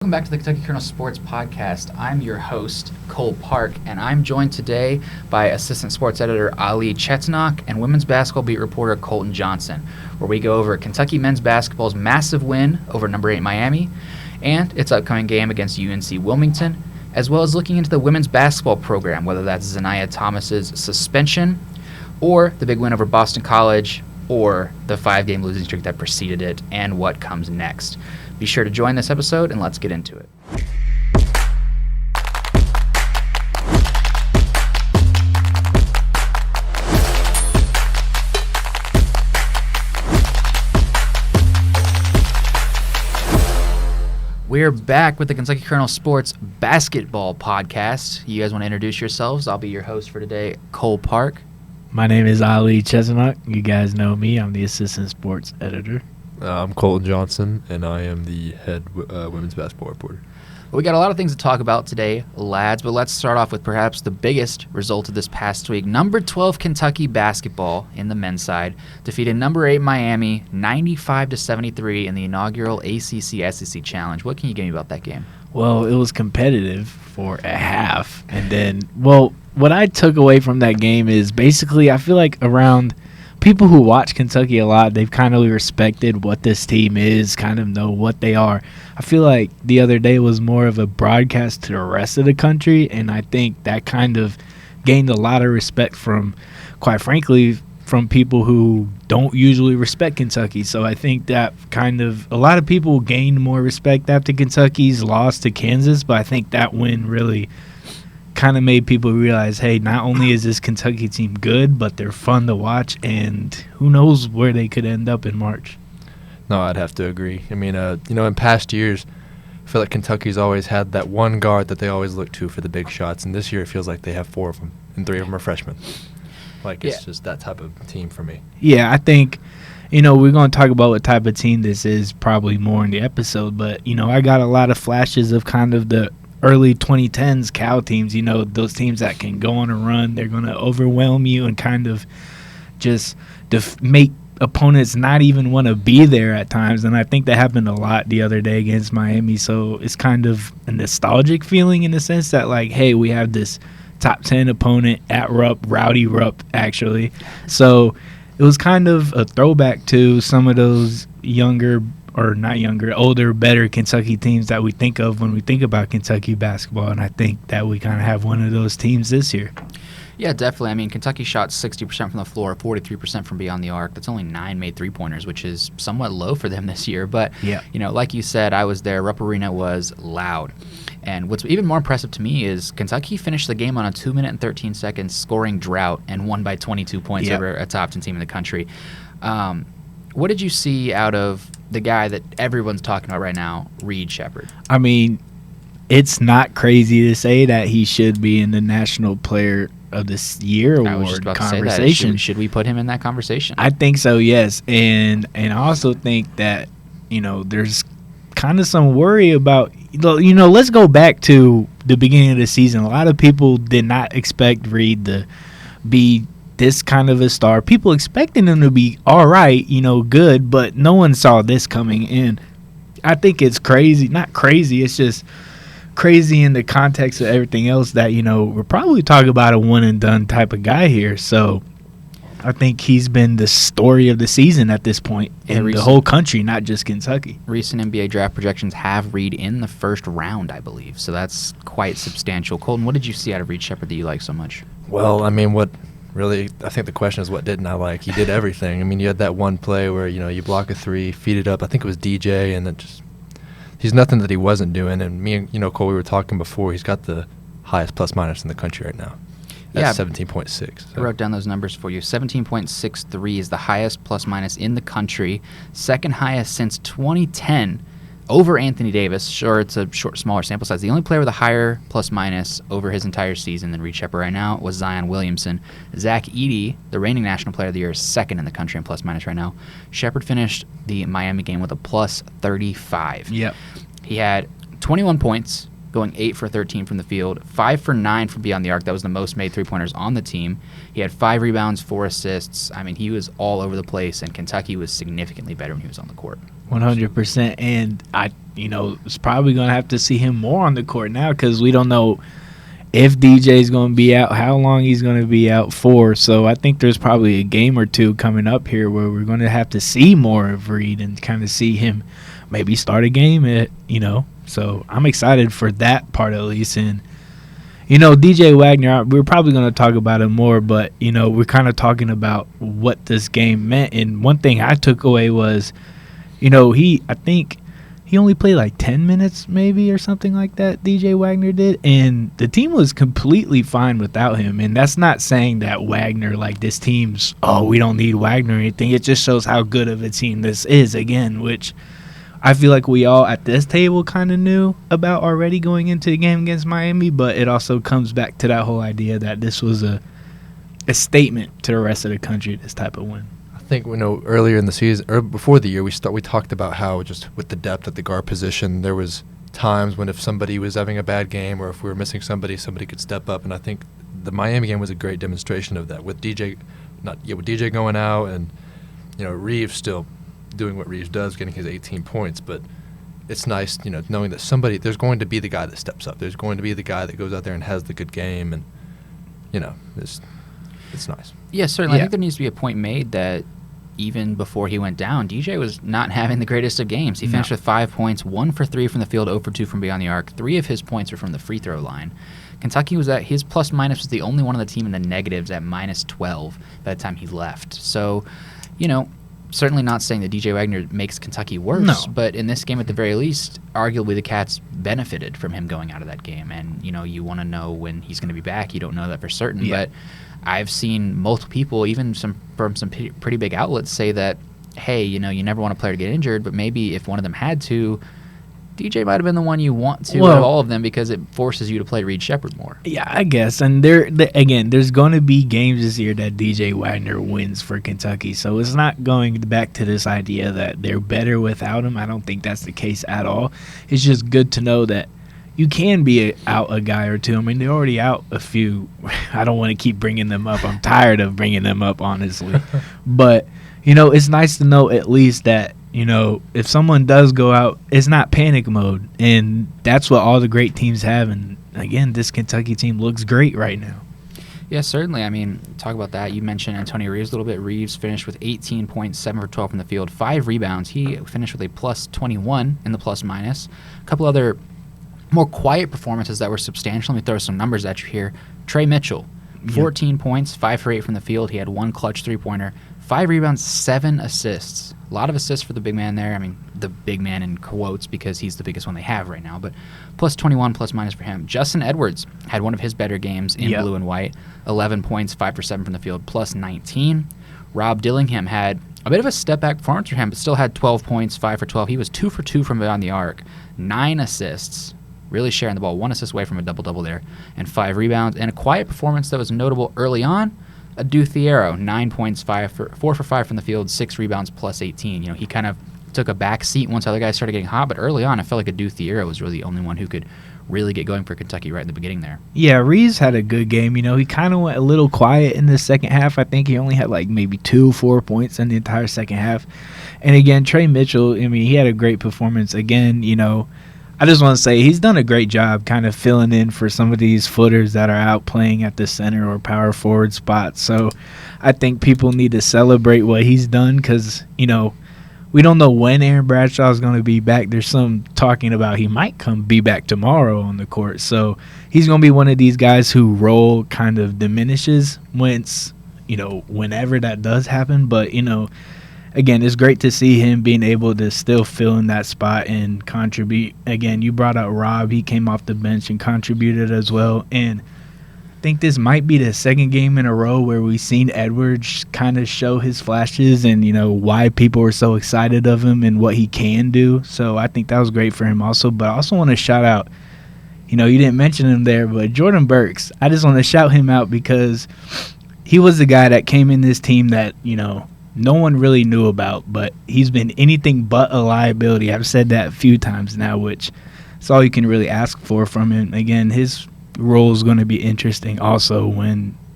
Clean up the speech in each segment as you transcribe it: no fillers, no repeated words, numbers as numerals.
Welcome back to the Kentucky Kernel Sports Podcast. I'm your host, Cole Park, and I'm joined today by Assistant Sports Editor Ali Chetnok and Women's Basketball Beat Reporter Colton Johnson, where we go over Kentucky men's basketball's massive win over number 8 Miami and its upcoming game against UNC Wilmington, as well as looking into the women's basketball program, whether that's Zanaya Thomas's suspension or the big win over Boston College or the 5-game losing streak that preceded it and what comes next. Be sure to join this episode, and let's get into it. We're back with the Kentucky Kernel Sports Basketball Podcast. You guys want to introduce yourselves? I'll be your host for today, Cole Park. My name is Ali Chetnok. You guys know me. I'm the Assistant Sports Editor. I'm Colton Johnson, and I am the head women's basketball reporter. We got a lot of things to talk about today, lads, but let's start off with perhaps the biggest result of this past week. Number 12 Kentucky basketball in the men's side defeated number 8 Miami 95-73 in the inaugural ACC-SEC Challenge. What can you give me about that game? Well, it was competitive for a half. And then, what I took away from that game is basically I feel like around – people who watch Kentucky a lot, they've kind of respected what this team is, kind of know what they are. I feel like the other day was more of a broadcast to the rest of the country, and I think that kind of gained a lot of respect from, quite frankly, from people who don't usually respect Kentucky. So I think that kind of a lot of people gained more respect after Kentucky's loss to Kansas, but I think that win really kind of made people realize, hey, not only is this Kentucky team good, but they're fun to watch, and who knows where they could end up in March. No, I'd have to agree. I mean, in past years, I feel like Kentucky's always had that one guard that they always look to for the big shots, and this year it feels like they have 4 of them, and 3 of them are freshmen. It's just that type of team for me. Yeah, I think, we're going to talk about what type of team this is probably more in the episode, but, I got a lot of flashes of kind of the early 2010s Cal teams, those teams that can go on a run. They're going to overwhelm you and kind of just make opponents not even want to be there at times. And I think that happened a lot the other day against Miami. So it's kind of a nostalgic feeling in the sense that, like, hey, we have this top 10 opponent at Rupp, Rowdy Rupp, actually. So it was kind of a throwback to some of those older, better Kentucky teams that we think of when we think about Kentucky basketball, and I think that we kind of have one of those teams this year. Yeah, definitely. I mean, Kentucky shot 60% from the floor, 43% from beyond the arc. That's only 9 made three-pointers, which is somewhat low for them this year. But, like you said, I was there. Rupp Arena was loud. And what's even more impressive to me is Kentucky finished the game on a 2-minute and 13-second scoring drought and won by 22 points over a top 10 team in the country. What did you see out of the guy that everyone's talking about right now, Reed Sheppard? I mean, it's not crazy to say that he should be in the National Player of the Year award conversation. Should we put him in that conversation? I think so, yes. And I also think that, there's kind of some worry about, let's go back to the beginning of the season. A lot of people did not expect Reed to be this kind of a star. People expecting him to be all right, good, but no one saw this coming in. I think it's crazy. Not crazy, it's just crazy in the context of everything else that, we're probably talking about a one-and-done type of guy here. So I think he's been the story of the season at this point in the whole country, not just Kentucky. Recent NBA draft projections have Reed in the first round, I believe, so that's quite substantial. Colton, what did you see out of Reed Sheppard that you like so much? Well, I mean, I think the question is, what didn't I like? He did everything. I mean, you had that one play where, you block a 3, feed it up. I think it was DJ, and then he's nothing that he wasn't doing. And me and, Cole, we were talking before, he's got the highest plus-minus in the country right now. That's 17.6. So. I wrote down those numbers for you. 17.63 is the highest plus-minus in the country, second highest since 2010. Over Anthony Davis. Sure, it's a smaller sample size. The only player with a higher plus-minus over his entire season than Reed Sheppard right now was Zion Williamson. Zach Edey, the reigning National Player of the Year, is second in the country in plus-minus right now. Sheppard finished the Miami game with a plus 35. Yep. He had 21 points, going 8 for 13 from the field, 5 for 9 from beyond the arc. That was the most made three-pointers on the team. He had 5 rebounds, 4 assists. I mean, he was all over the place, and Kentucky was significantly better when he was on the court. 100%. And it's probably going to have to see him more on the court now because we don't know if DJ's going to be out, how long he's going to be out for. So I think there's probably a game or two coming up here where we're going to have to see more of Reed and kind of see him maybe start a game, So I'm excited for that part at least. And, DJ Wagner, we're probably going to talk about it more, but, we're kind of talking about what this game meant. And one thing I took away was, I think he only played like 10 minutes maybe or something like that, DJ Wagner did. And the team was completely fine without him. And that's not saying that Wagner, like this team's, we don't need Wagner or anything. It just shows how good of a team this is, again, which I feel like we all at this table kind of knew about already going into the game against Miami. But it also comes back to that whole idea that this was a statement to the rest of the country, this type of win. I think earlier in the season or before the year we talked about how just with the depth at the guard position there was times when if somebody was having a bad game or if we were missing somebody could step up, and I think the Miami game was a great demonstration of that with DJ going out and Reeves still doing what Reeves does, getting his 18 points, but it's nice knowing that there's going to be the guy that steps up, there's going to be the guy that goes out there and has the good game, and it's nice. Yeah, certainly. I think there needs to be a point made that even before he went down, DJ was not having the greatest of games. He finished with 5 points, 1 for 3 from the field, 0 for 2 from beyond the arc. 3 of his points were from the free throw line. Kentucky was at his plus-minus was the only one on the team in the negatives at minus 12 by the time he left. So, certainly not saying that DJ Wagner makes Kentucky worse, but in this game at the very least, arguably the Cats benefited from him going out of that game. And, you want to know when he's going to be back. You don't know that for certain, but I've seen multiple people, even from some pretty big outlets, say that, hey, you never want a player to get injured, but maybe if one of them had to, DJ might have been the one you want to out of all of them because it forces you to play Reed Sheppard more. Yeah, I guess. And there's going to be games this year that DJ Wagner wins for Kentucky. So it's not going back to this idea that they're better without him. I don't think that's the case at all. It's just good to know that you can be out a guy or two. I mean, they're already out a few. I don't want to keep bringing them up. I'm tired of bringing them up, honestly. But, it's nice to know at least that, if someone does go out, it's not panic mode. And that's what all the great teams have. And, again, this Kentucky team looks great right now. Yeah, certainly. I mean, talk about that. You mentioned Antonio Reeves a little bit. Reeves finished with 18 points, 7 for 12 from the field, 5 rebounds. He finished with a plus 21 in the plus-minus. A couple other more quiet performances that were substantial. Let me throw some numbers at you here. Trey Mitchell, 14 points, 5 for 8 from the field. He had 1 clutch three-pointer, 5 rebounds, 7 assists. A lot of assists for the big man there. I mean, the big man in quotes because he's the biggest one they have right now, but plus 21, plus-minus for him. Justin Edwards had one of his better games in blue and white, 11 points, 5 for 7 from the field, plus 19. Rob Dillingham had a bit of a step-back performance for him, but still had 12 points, 5 for 12. He was 2 for 2 from beyond the arc, 9 assists. Really sharing the ball, 1 assist away from a double-double there, and 5 rebounds. And a quiet performance that was notable early on, Adu Thiero, 9 points, 4 for 5 from the field, 6 rebounds, plus 18. He kind of took a back seat once other guys started getting hot, but early on I felt like Adu Thiero was really the only one who could really get going for Kentucky right in the beginning there. Yeah, Reeves had a good game. He kind of went a little quiet in the second half. I think he only had like maybe 4 points in the entire second half. And again, Trey Mitchell, he had a great performance. Again, I just want to say he's done a great job kind of filling in for some of these footers that are out playing at the center or power forward spots. So I think people need to celebrate what he's done because, we don't know when Aaron Bradshaw is going to be back. There's some talking about he might be back tomorrow on the court. So he's going to be one of these guys who role kind of diminishes whenever that does happen. But, again, it's great to see him being able to still fill in that spot and contribute. Again, you brought out Rob. He came off the bench and contributed as well. And I think this might be the second game in a row where we've seen Edwards kind of show his flashes and, why people were so excited of him and what he can do. So I think that was great for him also. But I also want to shout out, you didn't mention him there, but Jordan Burks. I just want to shout him out because he was the guy that came in this team that, no one really knew about, but he's been anything but a liability. I've said that a few times now, which That's all you can really ask for from him. Again, his role is going to be interesting also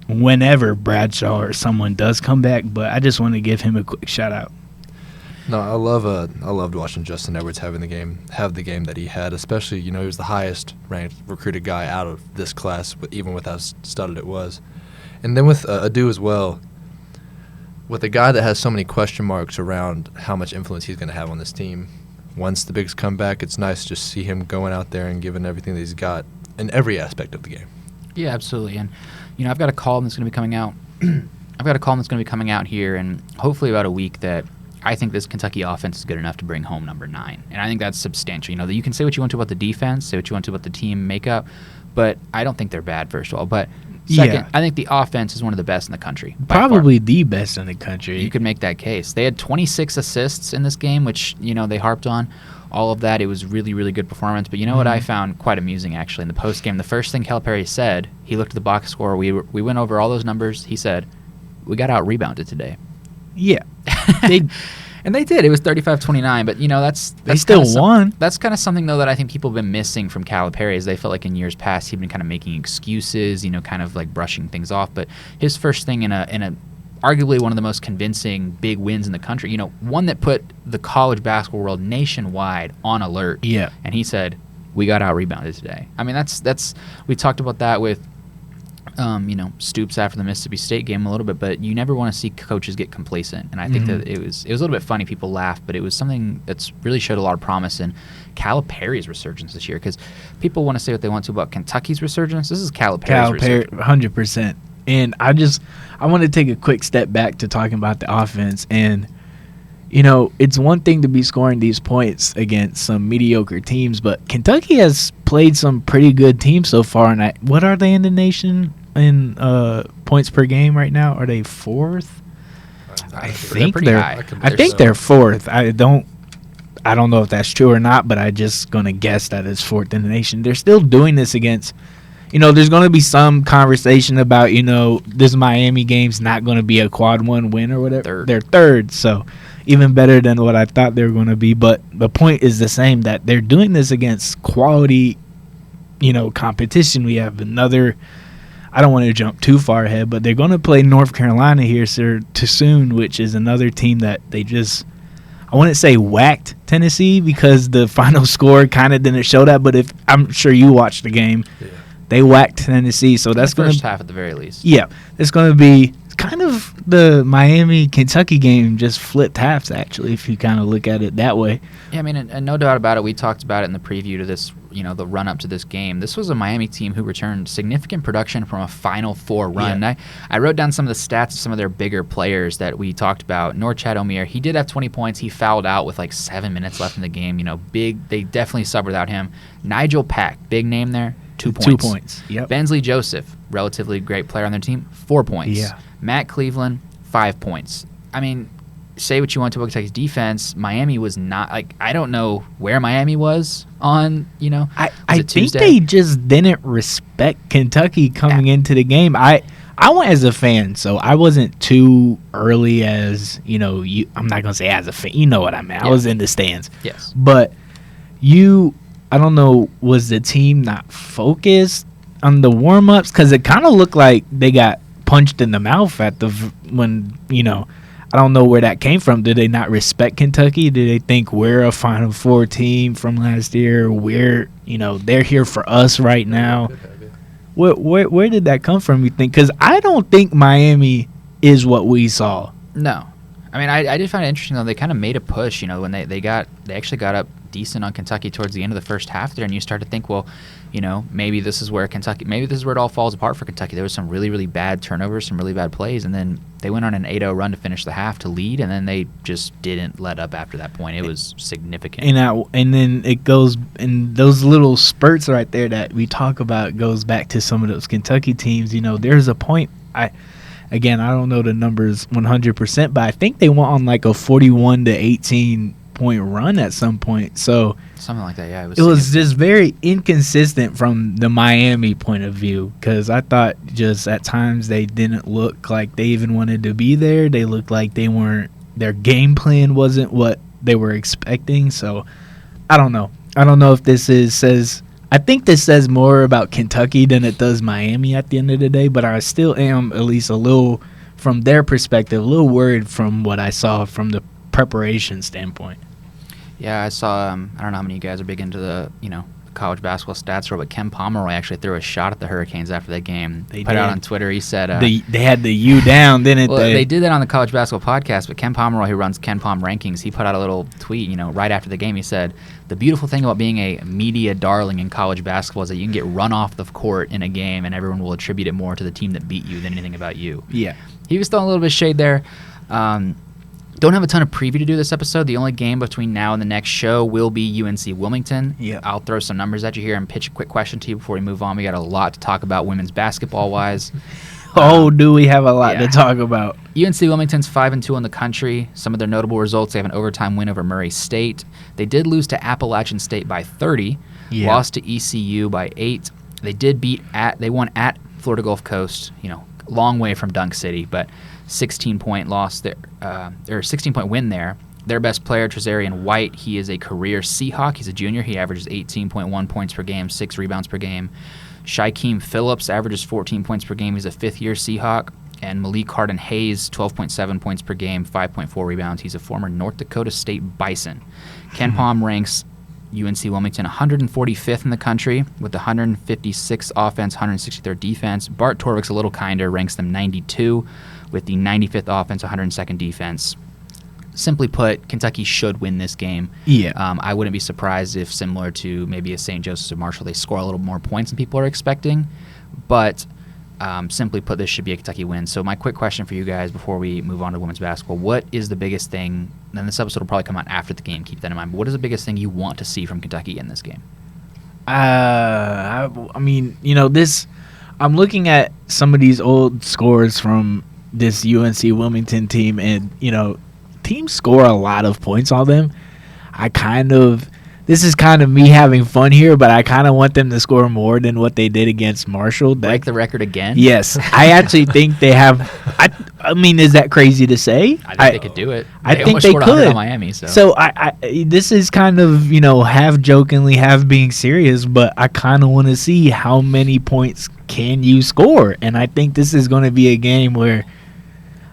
whenever Bradshaw or someone does come back, but I just want to give him a quick shout out. No, I loved watching Justin Edwards have the game that he had, especially, he was the highest ranked recruited guy out of this class, even with how studded it was. And then with Adu as well, with a guy that has so many question marks around how much influence he's going to have on this team, once the bigs come back, it's nice to just see him going out there and giving everything that he's got in every aspect of the game. Yeah, absolutely. And, I've got a column that's going to be coming out. Here in hopefully about a week that I think this Kentucky offense is good enough to bring home number 9. And I think that's substantial. That you can say what you want to about the defense, say what you want to about the team makeup, but I don't think they're bad, first of all. But second, I think the offense is one of the best in the country. Probably the best in the country. You could make that case. They had 26 assists in this game, which, they harped on. All of that, it was really, really good performance. But you know what I found quite amusing, actually, in the postgame? The first thing Calipari said, he looked at the box score. We went over all those numbers. He said, we got out-rebounded today. Yeah. And they did. It was 35-29, but that's they still won. That's kind of something though that I think people have been missing from Calipari, is they felt like in years past he'd been kind of making excuses, kind of like brushing things off. But his first thing in a arguably one of the most convincing big wins in the country, one that put the college basketball world nationwide on alert. Yeah. And he said, "We got out rebounded today." I mean, that's we talked about that with Stoops after the Mississippi State game a little bit, but you never want to see coaches get complacent. And I think that it was a little bit funny. People laughed, but it was something that's really showed a lot of promise in Calipari's resurgence this year, because people want to say what they want to about Kentucky's resurgence. This is Calipari's resurgence. 100%. And I want to take a quick step back to talking about the offense. And, it's one thing to be scoring these points against some mediocre teams, but Kentucky has played some pretty good teams so far. And what are they in the nation in points per game right now? Are they 4th? I think they're 4th. I don't know if that's true or not, but I just gonna guess that it's 4th in the nation. They're still doing this against, there's gonna be some conversation about, this Miami game's not gonna be a quad 1 win or whatever. They're 3rd, so even better than what I thought they were gonna be. But the point is the same, that they're doing this against quality, competition. We have another. I don't want to jump too far ahead, but they're going to play North Carolina here soon, which is another team that they just, I wouldn't say whacked Tennessee because the final score kind of didn't show that, but I'm sure you watched the game. Yeah. They whacked Tennessee, so that's going to first half at the very least. Yeah, it's going to be kind of the Miami-Kentucky game, just flipped halves, actually, if you kind of look at it that way. Yeah, I mean, and no doubt about it, we talked about it in the preview to this, the run-up to this game. This was a Miami team who returned significant production from a Final Four run. Yeah. I wrote down some of the stats of some of their bigger players that we talked about. Norchad Omier, he did have 20 points. He fouled out with like 7 minutes left in the game. They definitely subbed without him. Nigel Pack, big name there, 2 points. 2 points, yep. Bensley Joseph, relatively great player on their team, 4 points. Yeah. Matt Cleveland, 5 points. I mean, say what you want to about Kentucky's defense. Miami was not, I don't know where Miami was on, I think they just didn't respect Kentucky coming into the game. I went as a fan, so I wasn't too early as, I'm not going to say as a fan. You know what I mean. I was in the stands. Yes. But I don't know, was the team not focused on the warm-ups? Because it kind of looked like they got punched in the mouth I don't know where that came from. Did they not respect Kentucky? Did they think we're a Final Four team from last year? They're here for us right now. Where did that come from, you think? Because I don't think Miami is what we saw. No. I mean, I did find it interesting, though. They kind of made a push, when they actually got up decent on Kentucky towards the end of the first half there, and you start to think, well, maybe this is where it all falls apart for Kentucky. There was some really, really bad turnovers, some really bad plays, and then they went on an 8-0 run to finish the half to lead, and then they just didn't let up after that point. It was significant. And then it goes in those little spurts right there that we talk about, goes back to some of those Kentucky teams. There's a point, I don't know the numbers 100%, but I think they went on like a 41-18 point run at some point. So something like that, yeah. It was just very inconsistent from the Miami point of view, because I thought just at times they didn't look like they even wanted to be there. They looked like their game plan wasn't what they were expecting. So I don't know. I don't know if this says. I think this says more about Kentucky than it does Miami at the end of the day. But I still am at least a little, from their perspective, a little worried from what I saw from the preparation standpoint. Yeah, I saw. I don't know how many of you guys are big into the college basketball stats, but Ken Pomeroy actually threw a shot at the Hurricanes after that game. They put it out on Twitter. He said they had the U down, didn't they? They did that on the college basketball podcast. But Ken Pomeroy, who runs Ken Pom Rankings, he put out a little tweet. Right after the game, he said the beautiful thing about being a media darling in college basketball is that you can get run off the court in a game, and everyone will attribute it more to the team that beat you than anything about you. Yeah, he was throwing a little bit of shade there. Don't have a ton of preview to do this episode. The only game between now and the next show will be UNC Wilmington. Yeah. I'll throw some numbers at you here and pitch a quick question to you before we move on. We got a lot to talk about women's basketball-wise. Do we have a lot to talk about? UNC Wilmington's 5-2 in the country. Some of their notable results: they have an overtime win over Murray State. They did lose to Appalachian State by 30. Lost to ECU by 8. They won at Florida Gulf Coast. Long way from Dunk City, but 16-point loss there, or 16-point win there. Their best player, Trezarian White, he is a career Seahawk. He's a junior. He averages 18.1 points per game, 6 rebounds per game. Shaquem Phillips averages 14 points per game. He's a fifth-year Seahawk. And Malik Harden-Hayes, 12.7 points per game, 5.4 rebounds. He's a former North Dakota State Bison. Ken Pom ranks UNC Wilmington 145th in the country with 156 offense, 163rd defense. Bart Torvik's a little kinder, ranks them 92 with the 95th offense, 102nd defense. Simply put, Kentucky should win this game. Yeah. I wouldn't be surprised if, similar to maybe a St. Joseph's or Marshall, they score a little more points than people are expecting. But simply put, this should be a Kentucky win. So my quick question for you guys before we move on to women's basketball: what is the biggest thing? And this episode will probably come out after the game. Keep that in mind. But what is the biggest thing you want to see from Kentucky in this game? I mean, this. I'm looking at some of these old scores from this UNC Wilmington team, and teams score a lot of points on them. This is kind of me having fun here, but I kind of want them to score more than what they did against Marshall. Break the record again? Yes. I actually think they have I mean, is that crazy to say? I think they could do it. I think they could. On Miami, so I this is kind of, half jokingly, half being serious, but I kind of want to see how many points can you score. And I think this is going to be a game where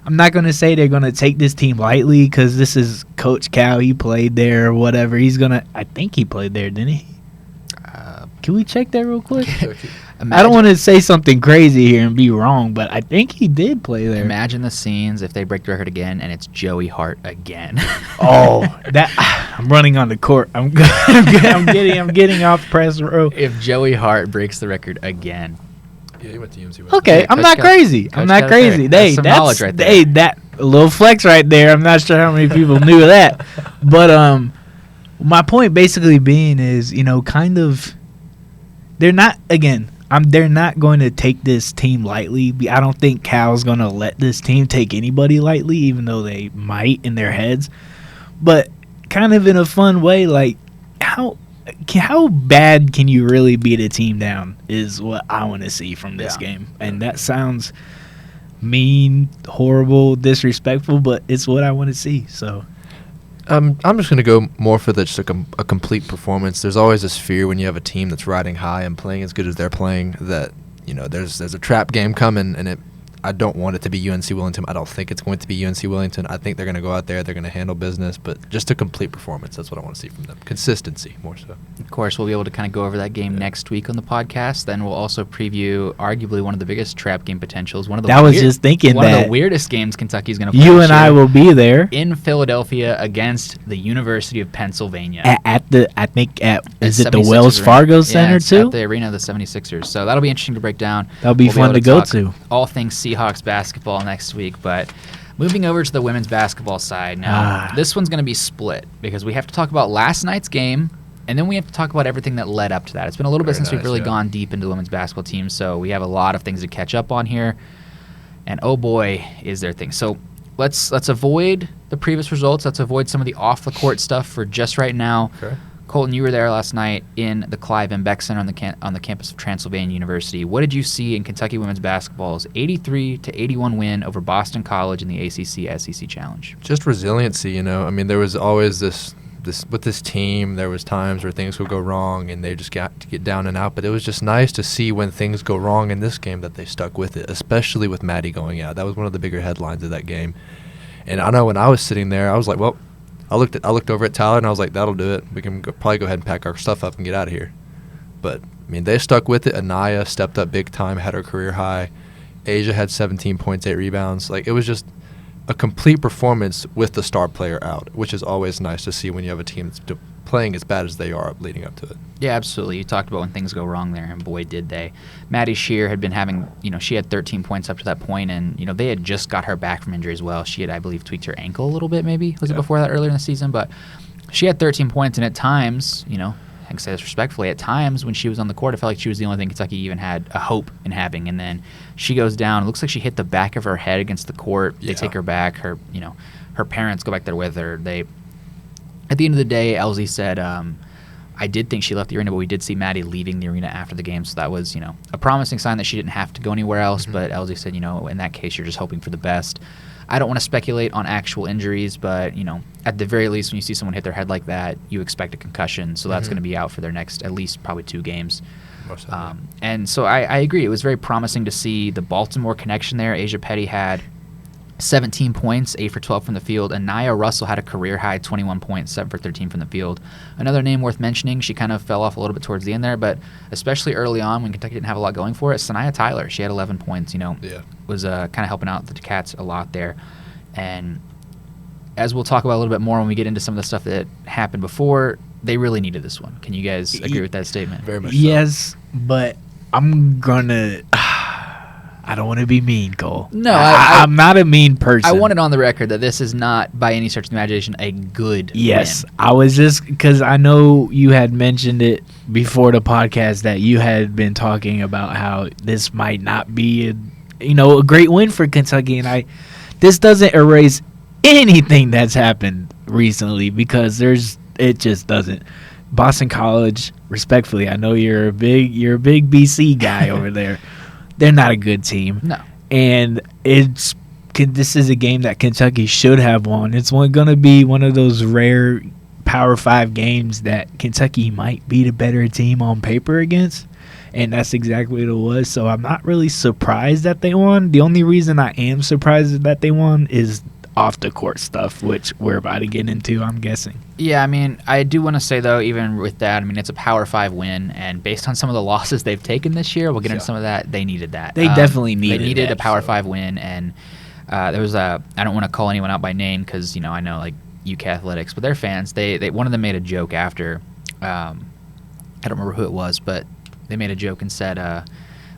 I'm not going to say they're going to take this team lightly, because this is Coach Cal. He played there or whatever. I think he played there, didn't he? Can we check that real quick? I don't want to say something crazy here and be wrong, but I think he did play there. Imagine the scenes if they break the record again and it's Joey Hart again. I'm running on the court. I'm getting off press row. If Joey Hart breaks the record again. Yeah, he went to UNC. Okay, I'm not crazy. That's some knowledge right there. That a little flex right there. I'm not sure how many people knew that, but my point basically being is, kind of, they're not going to take this team lightly. I don't think Cal's going to let this team take anybody lightly, even though they might in their heads. But kind of in a fun way, like how bad can you really beat a team down is what I want to see from this game. And that sounds mean, horrible, disrespectful, but it's what I want to see. So I'm just going to go more for just a complete performance. There's always this fear when you have a team that's riding high and playing as good as they're playing that, there's a trap game coming, and I don't want it to be UNC Wilmington. I don't think it's going to be UNC Wilmington. I think they're going to go out there. They're going to handle business. But just a complete performance. That's what I want to see from them. Consistency, more so. Of course, we'll be able to kind of go over that game next week on the podcast. Then we'll also preview arguably one of the biggest trap game potentials. One of the weirdest games Kentucky's going to play. You and I will be there. In Philadelphia against the University of Pennsylvania. Is it the Wells Fargo Center, too? At the arena of the 76ers. So that'll be interesting to break down. That'll be fun to go to. All things Seahawks basketball next week. But moving over to the women's basketball side now, this one's going to be split because we have to talk about last night's game, and then we have to talk about everything that led up to that. It's been a little bit since we've really gone deep into the women's basketball team, so we have a lot of things to catch up on here. And oh boy, is there things. So let's avoid the previous results. Let's avoid some of the off the court stuff for just right now. Okay. Colton, you were there last night in the Clive M. Beck Center on the campus of Transylvania University. What did you see in Kentucky women's basketball's 83-81 win over Boston College in the ACC SEC Challenge? Just resiliency, I mean, there was always this this team, there was times where things would go wrong and they just got to get down and out. But it was just nice to see when things go wrong in this game that they stuck with it, especially with Maddie going out. That was one of the bigger headlines of that game. And I know when I was sitting there, I was like, well, I looked over at Tyler and I was like, that'll do it. We can probably go ahead and pack our stuff up and get out of here. But I mean, they stuck with it. Anaya stepped up big time, had her career high. Asia had 17 points, 8 rebounds. Like, it was just a complete performance with the star player out, which is always nice to see when you have a team that's playing as bad as they are leading up to it. Yeah, absolutely. You talked about when things go wrong there, and boy, did they. Maddie Shear had been having, she had 13 points up to that point, and, they had just got her back from injury as well. She had, I believe, tweaked her ankle a little bit maybe. Was it before that, earlier in the season? But she had 13 points, and at times, I can say this respectfully, at times when she was on the court, I felt like she was the only thing Kentucky even had a hope in having. And then she goes down. It looks like she hit the back of her head against the court. They take her back. Her parents go back there with her. At the end of the day, Elsie said, I did think she left the arena, but we did see Maddie leaving the arena after the game. So that was, a promising sign that she didn't have to go anywhere else. Mm-hmm. But Elsie said, in that case, you're just hoping for the best. I don't want to speculate on actual injuries, but, at the very least, when you see someone hit their head like that, you expect a concussion. So that's going to be out for their next at least probably 2 games. And so I agree. It was very promising to see the Baltimore connection there. Asia Petty had 17 points, 8 for 12 from the field, and Nia Russell had a career-high 21 points, 7 for 13 from the field. Another name worth mentioning, she kind of fell off a little bit towards the end there, but especially early on when Kentucky didn't have a lot going for it, Sanaya Tyler, she had 11 points, was kind of helping out the Cats a lot there. And as we'll talk about a little bit more when we get into some of the stuff that happened before, they really needed this one. Can you guys agree with that statement? Very much yes, but I'm going to... I don't want to be mean, Cole. No, I'm not a mean person. I want it on the record that this is not, by any stretch of the imagination, a good win. I was just, because I know you had mentioned it before the podcast that you had been talking about how this might not be a great win for Kentucky, and this doesn't erase anything that's happened recently because it just doesn't. Boston College, respectfully, I know you're a big BC guy over there. They're not a good team. No. And this is a game that Kentucky should have won. It's going to be one of those rare Power 5 games that Kentucky might be the better team on paper against. And that's exactly what it was. So I'm not really surprised that they won. The only reason I am surprised that they won is off the court stuff, which we're about to get into, I'm guessing. Yeah, I do want to say, though, even with that, it's a Power 5 win, and based on some of the losses they've taken this year, we'll get into some of that, they needed that. They definitely needed They needed that, a Power 5 win, and there was I don't want to call anyone out by name because, I know, like, UK Athletics, but their fans, they one of them made a joke after, I don't remember who it was, but they made a joke and said,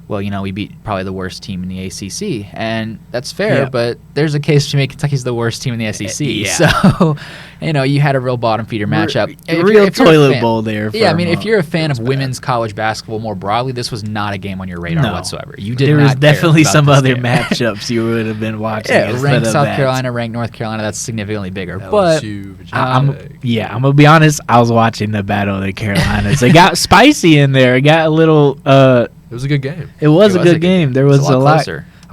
well, we beat probably the worst team in the ACC, and that's fair, but there's a case to make Kentucky's the worst team in the SEC. So, you had a real bottom feeder matchup. Real toilet bowl there. If you're a fan of women's college basketball more broadly, this was not a game on your radar whatsoever. There was definitely some other matchups you would have been watching. Ranked South Carolina, ranked North Carolina, that's significantly bigger. LSU, but I'm going to be honest, I was watching the Battle of the Carolinas. It got spicy in there. It got a little... It was a good game. It was a good game. There was a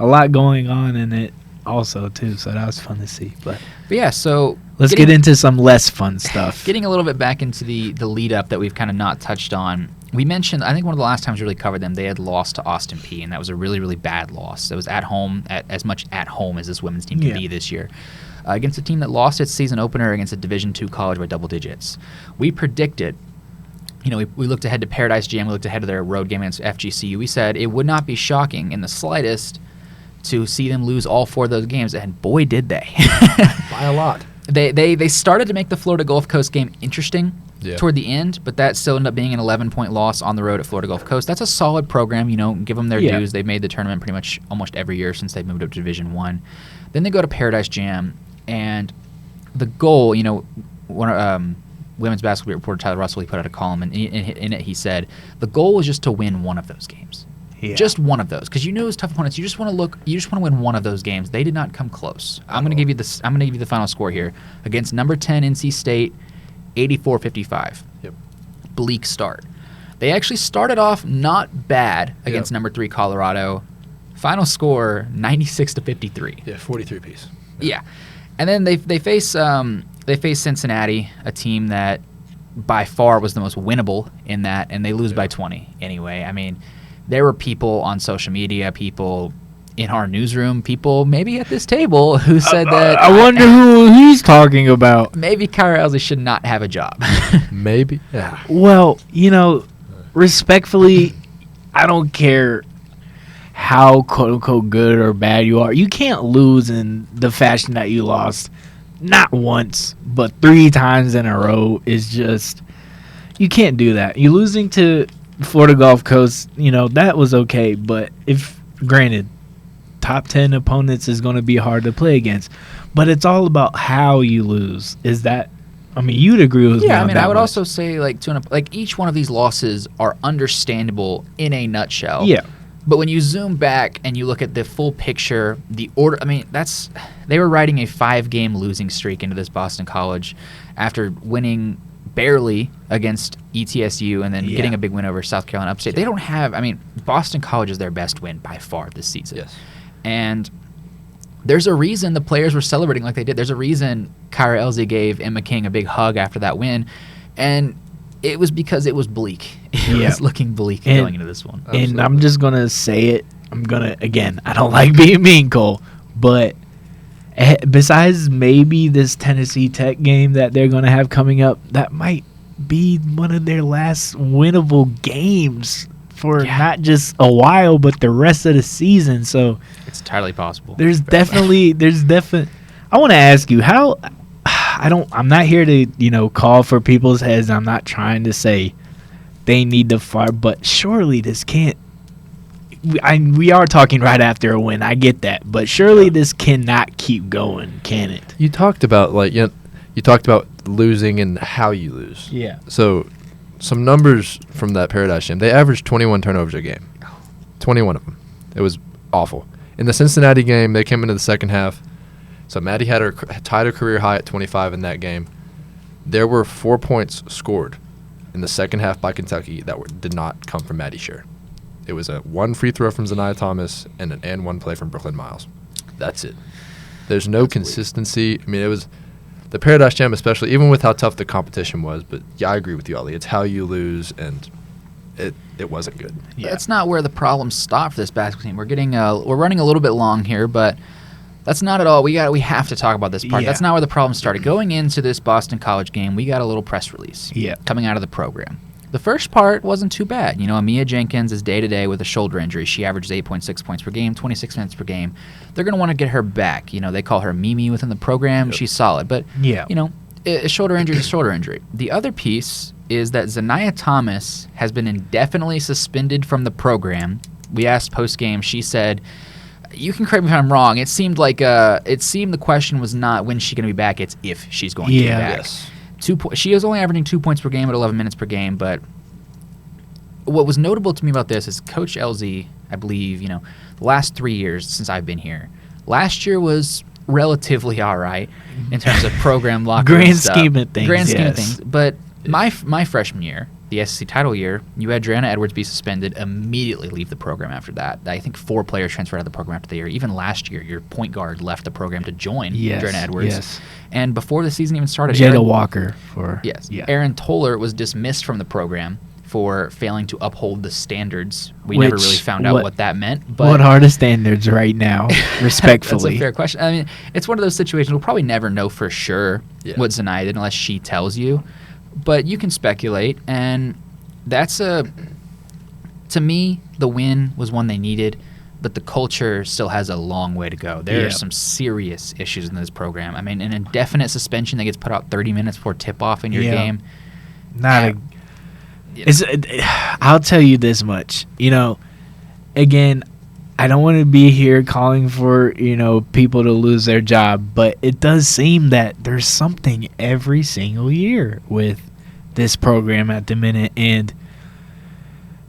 lot going on in it also, too, so that was fun to see. But yeah, so... Let's get into some less fun stuff. Getting a little bit back into the lead-up that we've kind of not touched on. We mentioned, I think one of the last times we really covered them, they had lost to Austin Peay, and that was a really, really bad loss. It was at home, as much at home as this women's team can be this year. Against a team that lost its season opener against a Division II college by double digits. We predicted... we looked ahead to Paradise Jam. We looked ahead to their road game against FGCU. We said it would not be shocking in the slightest to see them lose all 4 of those games, and boy, did they. By a lot. They started to make the Florida Gulf Coast game interesting toward the end, but that still ended up being an 11-point loss on the road at Florida Gulf Coast. That's a solid program. Give them their dues. They've made the tournament pretty much almost every year since they've moved up to Division I. Then they go to Paradise Jam, and the goal, Women's Basketball reporter Tyler Russell, he put out a column, and in it he said, the goal was just to win one of those games. Yeah. Just one of those, because it's tough opponents. You just want to win one of those games. They did not come close. I'm going to give you the final score here against number 10 NC State, 84-55. Yep. Bleak start. They actually started off not bad against number 3 Colorado. Final score 96-53. Yeah, 43 piece. Yeah. And then they face Cincinnati, a team that by far was the most winnable in that, and they lose by 20 anyway. I mean, there were people on social media, people in our newsroom, people maybe at this table who said that. I wonder who he's talking about. Maybe Kyra Elsie should not have a job. Maybe. Yeah. Well, respectfully, I don't care how quote-unquote good or bad you are. You can't lose in the fashion that you lost. Not once, but 3 times in a row is just... You can't do that. You losing to Florida Gulf Coast, that was okay. But granted, top 10 opponents is going to be hard to play against. But it's all about how you lose. You'd agree with me on that. Yeah, I would also say, each one of these losses are understandable in a nutshell. Yeah. But when you zoom back and you look at the full picture, the order, they were riding a 5-game losing streak into this Boston College after winning barely against ETSU and then getting a big win over South Carolina Upstate. They don't have, Boston College is their best win by far this season. Yes. And there's a reason the players were celebrating like they did. There's a reason Kyra Elsie gave Emma King a big hug after that win. And it was because it was bleak. It was looking bleak going into this one. Absolutely. And I'm just going to say it. I don't like being mean, Cole, but besides maybe this Tennessee Tech game that they're going to have coming up, that might be one of their last winnable games for not just a while, but the rest of the season. So it's entirely possible. There's definitely. I want to ask you how. I'm not here to call for people's heads. I'm not trying to say they need to fire, but surely this can't. We are talking right after a win. I get that, but surely this cannot keep going, can it? You talked about losing and how you lose. Yeah. So, some numbers from that Paradise game. They averaged 21 turnovers a game. 21 of them. It was awful. In the Cincinnati game, they came into the second half. So Maddie tied her career high at 25 in that game. There were 4 points scored in the second half by Kentucky that did not come from Maddie Scher. It was a 1 free throw from Zanaya Thomas and an and 1 play from Brooklyn Miles. That's it. There's no consistency. It was the Paradise Jam, especially, even with how tough the competition was. But yeah, I agree with you, Ali. It's how you lose, and it wasn't good. Yeah. That's not where the problems stop for this basketball team. We're running a little bit long here, but that's not at all. We have to talk about this part. Yeah. That's not where the problem started. Going into this Boston College game, we got a little press release coming out of the program. The first part wasn't too bad. Amia Jenkins is day-to-day with a shoulder injury. She averages 8.6 points per game, 26 minutes per game. They're going to want to get her back. They call her Mimi within the program. Yep. She's solid. But, a shoulder injury is a shoulder injury. The other piece is that Zanaya Thomas has been indefinitely suspended from the program. We asked post-game. She said, you can correct me if I'm wrong. It seemed the question was not when she's going to be back. It's if she's going to be back. Yes. She was only averaging 2 points per game at 11 minutes per game, but what was notable to me about this is Coach Elsie, I believe, the last 3 years since I've been here, last year was relatively all right in terms of program locker room Grand stuff. scheme of things. But my freshman year, the SEC title year, you had Joanna Edwards be suspended, immediately leave the program after that. I think 4 players transferred out of the program after the year. Even last year, your point guard left the program to join Joanna Edwards. Yes. And before the season even started, Jada Walker. Aaron Toller was dismissed from the program for failing to uphold the standards. We never really found out what that meant. But what are the standards right now, respectfully? That's a fair question. It's one of those situations we'll probably never know for sure what Zanaya did unless she tells you. But you can speculate, and to me, the win was one they needed, but the culture still has a long way to go. There are some serious issues in this program. An indefinite suspension that gets put out 30 minutes before tip-off in your game. I'll tell you this much. Again, I don't want to be here calling for, people to lose their job, but it does seem that there's something every single year with this program at the minute. And,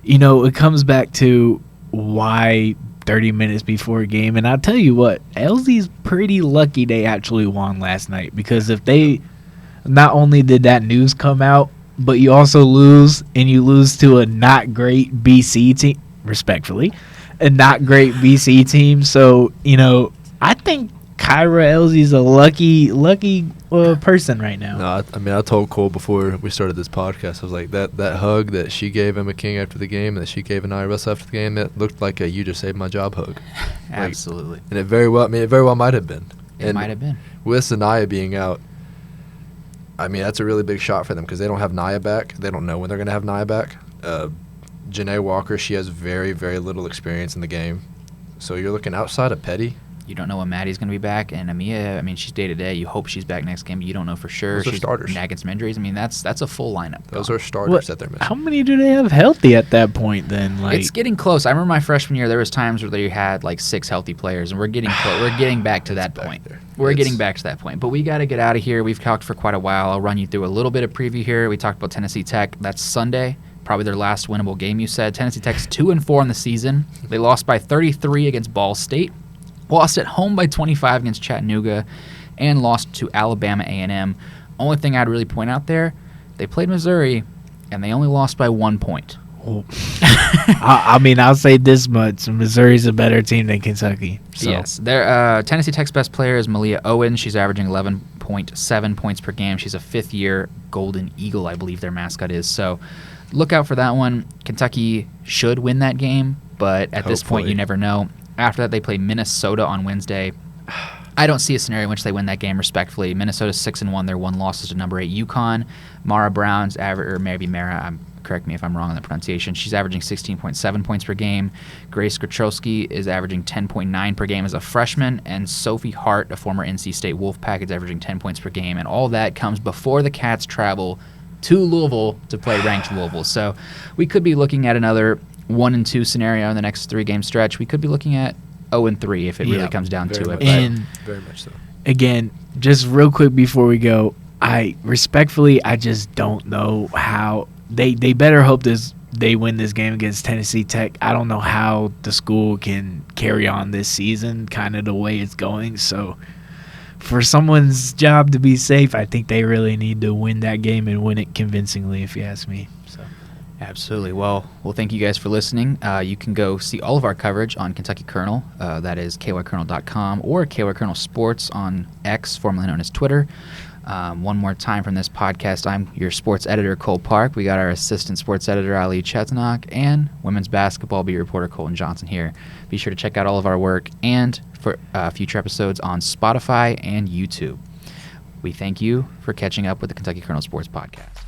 it comes back to why 30 minutes before a game. And I'll tell you what, Elsie's pretty lucky they actually won last night, because if they not only did that news come out, but you also lose, and you lose to a not great BC team, respectfully, a not great BC team. So, I think Kyra Elsie's a lucky person right now. No, I mean, I told Cole before we started this podcast, I was like, that hug that she gave Emma King after the game, that she gave Anaya Russell after the game, that looked like a "you just saved my job" hug. Absolutely. And it very well might have been. It might have been. With Anaya being out, I mean, that's a really big shot for them because they don't have Nia back. They don't know when they're going to have Nia back. Janae Walker, she has very, very little experience in the game. So you're looking outside of Petty. You don't know when Maddie's going to be back, and Amia, I mean, she's day-to-day. You hope she's back next game, but you don't know for sure. Those are she's starters. nagging some injuries. I mean, that's a full lineup. Those are starters that they're missing. How many do they have healthy at that point then? It's getting close. I remember my freshman year, there was times where they had like 6 healthy players, and we're getting close. We're getting back to that point. We're getting back to that point. But we got to get out of here. We've talked for quite a while. I'll run you through a little bit of preview here. We talked about Tennessee Tech. That's Sunday. Probably their last winnable game, you said. Tennessee Tech's 2-4 in the season. They lost by 33 against Ball State. Lost at home by 25 against Chattanooga, and lost to Alabama A&M. Only thing I'd really point out there, they played Missouri, and they only lost by 1 point. I mean, I'll say this much. Missouri's a better team than Kentucky. So. Yes. Tennessee Tech's best player is Malia Owens. She's averaging 11.7 points per game. She's a fifth-year Golden Eagle, I believe their mascot is. So look out for that one. Kentucky should win that game, but at this point, you never know. After that, they play Minnesota on Wednesday. I don't see a scenario in which they win that game respectfully. Minnesota's 6-1. Their one loss is to number 8 UConn. Mara Brown's correct me if I'm wrong on the pronunciation. She's averaging 16.7 points per game. Grace Grochowski is averaging 10.9 per game as a freshman, and Sophie Hart, a former NC State Wolfpack, is averaging 10 points per game. And all that comes before the Cats travel to Louisville to play ranked Louisville. So we could be looking at another 1-2 scenario in the next 3-game stretch. We could be looking at 0-3 if it really comes down to it. And very much so. Again, just real quick before we go, I just don't know how they better hope they win this game against Tennessee Tech. I don't know how the school can carry on this season kind of the way it's going. So for someone's job to be safe, I think they really need to win that game and win it convincingly, if you ask me. So. Absolutely. Well, thank you guys for listening. You can go see all of our coverage on Kentucky Kernel. That is kykernel.com or KY Kernel Sports on X, formerly known as Twitter. One more time from this podcast, I'm your sports editor, Cole Park. We got our assistant sports editor, Ali Chetnok, and women's basketball beat reporter, Colton Johnson here. Be sure to check out all of our work and for future episodes on Spotify and YouTube. We thank you for catching up with the Kentucky Kernel Sports Podcast.